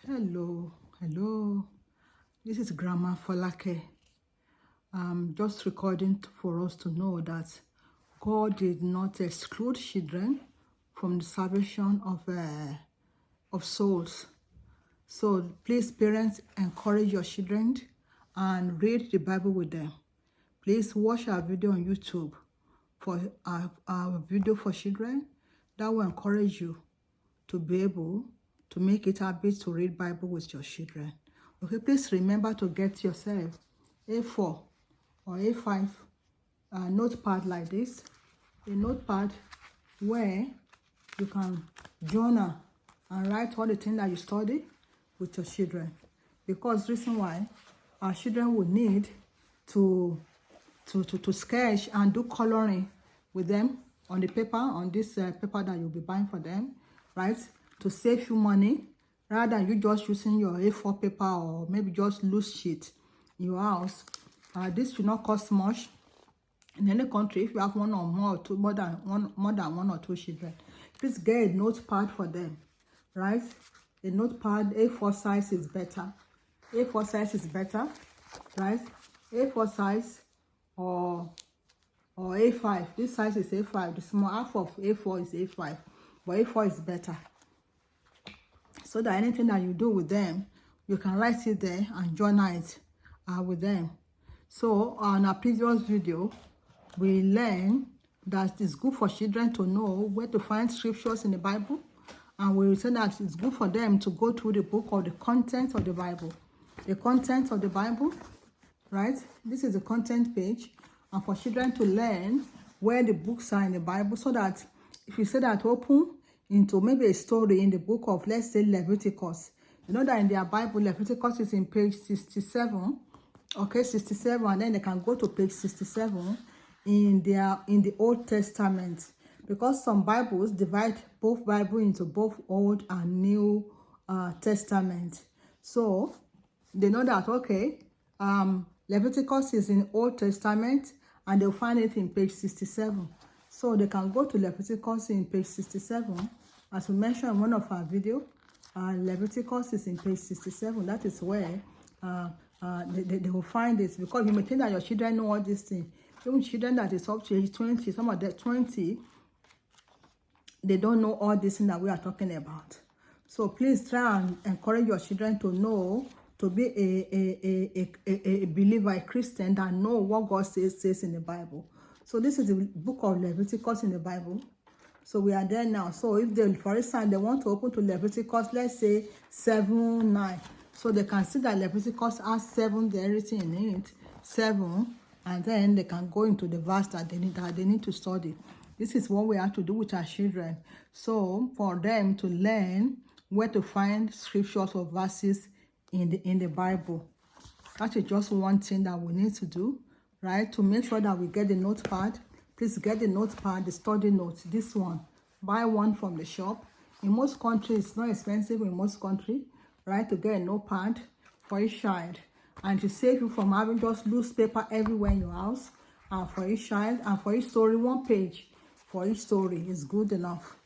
Hello. This is Grandma Folake. I'm just recording for us to know that God did not exclude children from the salvation of souls. So please, parents, encourage your children and read the Bible with them. Please watch our video on YouTube for our video for children. That will encourage you to be able to make it a habit to read Bible with your children. Okay, please remember to get yourself A4 or A5 notepad like this, a notepad where you can journal and write all the things that you study with your children. Because reason why our children will need to sketch and do coloring with them on the paper, on this paper that you'll be buying for them, right? To save you money, rather than you just using your A4 paper or maybe just loose sheet in your house. This should not cost much. In any country, if you have one or more than one or two children, please get a notepad for them, right? A notepad, A4 size is better. A4 size is better, right? A4 size or A5. This size is A5. The small half of A4 is A5, but A4 is better. So that anything that you do with them, you can write it there and journal it with them. So on our previous video, we learned that it's good for children to know where to find scriptures in the Bible. And we said that it's good for them to go through the book or the content of the Bible. The content of the Bible, right? This is the content page. And for children to learn where the books are in the Bible, so that if you say that open into maybe a story in the book of, let's say, Leviticus. You know that in their Bible, Leviticus is in page 67. Okay, 67, and then they can go to page 67 in the Old Testament. Because some Bibles divide both Bible into both Old and New Testament. So they know that, okay, Leviticus is in Old Testament and they'll find it in page 67. So they can go to Leviticus in page 67. As we mentioned in one of our videos, Leviticus is in page 67. That is where they will find it. Because you may think that your children know all these things. Even children that is up to age 20, some of them 20, they don't know all these things that we are talking about. So please try and encourage your children to know, to be a believer, a Christian, that know what God says in the Bible. So this is the book of Leviticus in the Bible. So we are there now. So if they, for instance, they want to open to Leviticus, let's say 7:9. So they can see that Leviticus has 7, everything in it, 7, and then they can go into the verse that they need to study. This is what we have to do with our children. So for them to learn where to find scriptures or verses in the Bible. That is just one thing that we need to do, right? To make sure that we get the notepad. Please get the notepad, the study notes, this one. Buy one from the shop. In most countries, it's not expensive in most countries, right? To get a notepad for each child. And to save you from having just loose paper everywhere in your house. For each child and for each story, 1 page for each story is good enough.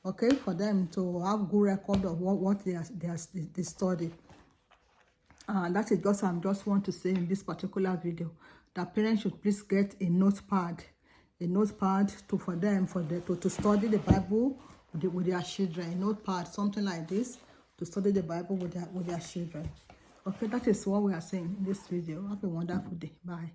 Okay, for them to have good record of what they study. That is just I just want to say in this particular video that parents should please get a notepad for them to study the Bible with their children. A notepad, something like this, to study the Bible with their children. Okay, that is what we are saying in this video. Have a wonderful day. Bye.